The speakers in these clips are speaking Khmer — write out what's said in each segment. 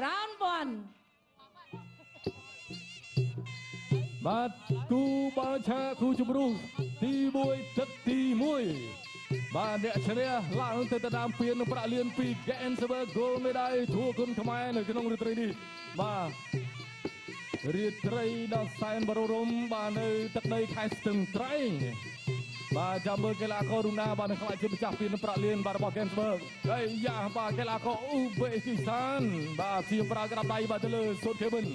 round one បាទគូបាល់ឆាគូជម្រុះទី1ទឹកទី1បាទអ្នកឈ្នះឡើងទៅតាមពាននឹងប្រាក់លានពី Gensberg Gold Medal ធួគុណខ្មែរនៅក្នុងរាត្រីនេះបាទរាត្រីដ៏សែនបរិរម្យបាទនៅទឹកដីខេត្តស្ទឹងត្រែងបាទចាំមើលកីឡាកររូណាបាទនឹងខ្លាចជាម្ចាស់ពាននឹងប្រាក់លានបាទរបស់ Gensberg ហើយយ៉ាបាទកីឡាករអ៊ូបេគីស្ថានបាទជាប្រើក្តាប់ដៃបាទទៅលើសុតខេវិន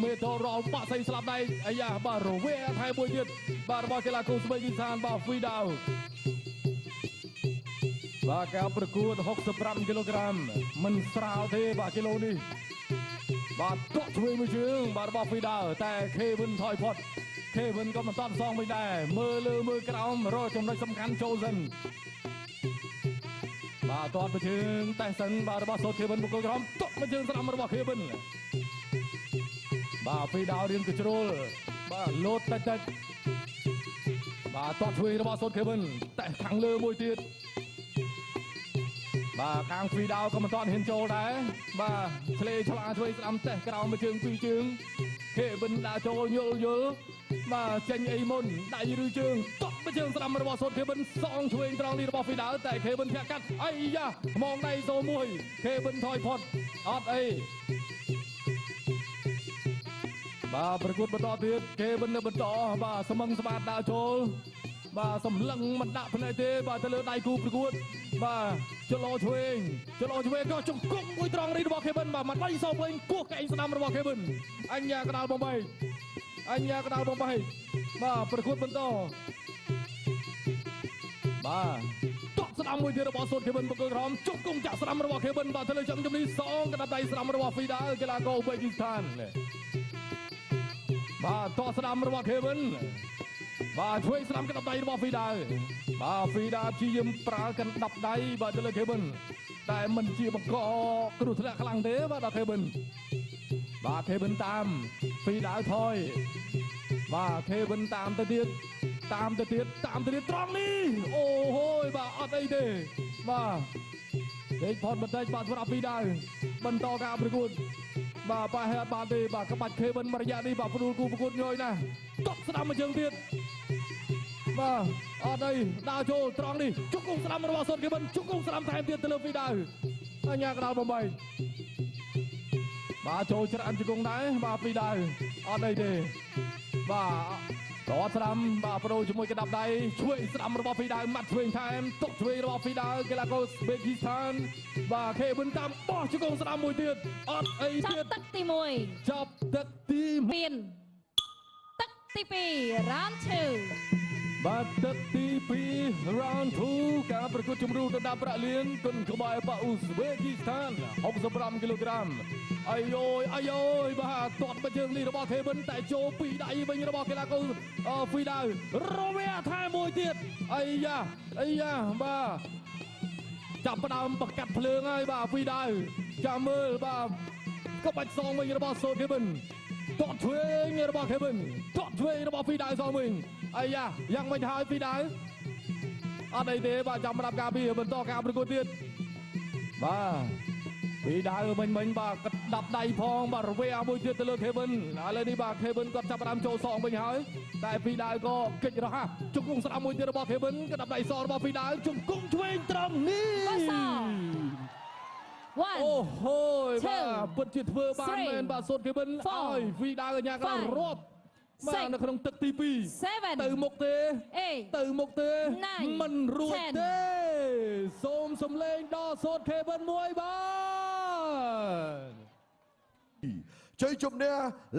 មេតូរ៉លបាក់សៃស្លាប់ដៃអាយ៉ាបាទរវេថែមួយទៀតបាទរបស់កីឡាករស្បេគីស្ថានបាទហ្វីដាវបាទការប្រកួត65គីឡូក្រាមមិនស្រាលទេបាទគីឡូនេះបាទតក់ធ្វើមួយជើងបាទរបស់ហ្វីដាវតែខេវិនថយផុតខេវិនក៏មិនតន់សងវិញដែរមើលលើមើលក្រោមរកចំណុចសំខាន់ចូលសិនបាទតន់មួយជើងតែសិនបាទរបស់សូតខេវិនបុគ្គលក្រោមតក់មួយជើងស្រាំរបស់ខេវិនបាទហ្វីដាវរៀងកជ្រុលបាទលោតតិចបាទតក់ធ្វើរបស់សូតខេវិនតែខាងលើមួយទៀតបាទខាងហ្វីដាវក៏មិនតន់ហ៊ានចូលដែរបាទឆ្លេឆ្លាជួយស្ដាំតេះក្រោមមួយជើងពីរជើងខេវិនដាក់ចូលយល់បាទចេញអីមុនដៃឬជើងតក់មួយជើងស្ដាំរបស់សូតខេវិនសងឆ្វេងត្រង់នេះរបស់ហ្វីដាវតែខេវិនធាក់កាត់អីយ៉ាហ្មងដៃសូមួយខេវិនថយផុតអត់អីបាទប្រកួតបន្តទៀតខេវិននៅបន្តបាទស្មឹងស្បាតដាក់ចូលបាទសម្លឹងមិនដាក់ភ្នែកទេបាទទៅលើដៃគូប្រកួតបាទចលោឆ្វេងក៏ជង្គង់មួយត្រង់នេះរបស់ខេវិនបាទមកដៃសោវិញគោះកែងស្ដាំរបស់ខេវិនអញ្ញាកដាលបំបីបាទប្រកួតបន្តបាទតក់ស្ដាំមួយទៀតរបស់សូតខេវិនបុគ្គលក្រោមជង្គង់ចាក់ស្ដាំរបស់ខេវិនបាទទៅលើចង្ជំនីសងកដាប់ដៃស្ដាំរបស់ហ្វីដាកីឡាករអ៊ូបេគីស្ថានបាទតក់ស្ដាំរបស់ខេវិនបាទឆ្វេងស្ដាំកណ្ដាប់ដៃរបស់ហ្វីដាបាទហ្វីដាព្យាយាមប្រើកណ្ដាប់ដៃបាទទៅលើខេវិនតែមិនជាបង្កគ្រោះថ្នាក់ខ្លាំងទេបាទដល់ខេវិនបាទខេវិនតាមហ្វីដាថយបាទខេវិនតាមទៅទៀតត្រង់នេះអូហូយបាទអត់អីទេបាទលេខផុតបន្តិចបាទសម្រាប់ហ្វីដាបន្តការប្រកួតបាទប៉ះហេតុបានទេបាទក្បាច់ខេវិនមួយរយៈនេះបាទព្រួលគូប្រកួតញយណាស់តក់ស្ដាំមួយជើងទៀតបាទអត់អីដើរចូលត្រង់នេះជង្គង់ស្ដាំរបស់សូតខេវិនជង្គង់ស្ដាំថែមទៀតទៅលើហ្វីដាអញ្ញាកដាលបំបីបាទចូលច្រើនជង្គង់ដែរបាទហ្វីដាអត់អីទេបាទតស្ដាំបាទប្រូជាមួយកណ្ដាប់ដៃឆ្វេងស្ដាំរបស់ហ្វីដាម៉ាត់ឆ្វេងថែមទុកឆ្វេងរបស់ហ្វីដាកីឡាករស្បេគីស្ថានបាទខេវិនតាមបោះជង្គង់ស្ដាំមួយទៀតអត់អីទៀតចាប់ទឹកទី1ចាប់ទឹកទីមានទឹកទី2 round 2បាទទឹកទី2 round 2ការប្រកួតជម្រុះដណ្ដើមប្រាក់លានគុនក្បែរបាអ៊ូស្បេគីស្ថាន65គីឡូក្រាមអាយយបាទទាត់មួយជើងនេះរបស់ខេវិនតែចូលពីដៃវិញរបស់កីឡាករហ្វីដារវេថែមួយទៀតអាយ៉ាបាទចាប់ផ្ដើមប្រកាត់ភ្លើងហើយបាទហ្វីដាចាំមើលបាទក៏បាច់សងវិញរបស់សូតខេវិនតក់ឆ្វេងរបស់ខេវិនតក់ឆ្វេងរបស់ហ្វីដាសងវិញអាយ៉ាយ៉ាងមិនហើយហ្វីដាអត់អីទេបាទចាំរាប់ការពីបន្តការប្រកួតទៀតបាទហ្វីដាមិញបាទកាត់ដាក់ដៃផងបាទរវេមួយទៀតទៅលើខេវិនឥឡូវនេះបាទខេវិនគាត់ចាប់ផ្ដើមចូលសងវិញហើយតែហ្វីដាក៏កិច្ចរហ័សជង្គង់ស្ដាំមួយទៀតរបស់ខេវិនកាត់ដាក់ដៃសងរបស់ហ្វីដាជង្គង់ឆ្វេងត្រង់នេះអូហូយបាទពិតជាធ្វើបានមែនបាទសូតខេវិនឲ្យហ្វីដាកញ្ញាក៏រាប់បាទនៅក្នុងទឹកទី2ទៅមុខទេមិនរួចទេសូមសំឡេងដល់សូតខេវិនមួយបាទជ័យជំនះ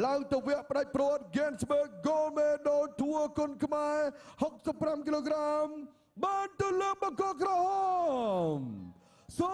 ឡើងទៅវគ្គផ្ដាច់ព្រួត Gensberg Gold Medal ធួគុណខ្មែរ65គីឡូក្រាមបានទៅលើបង្គោលក្រហមសូ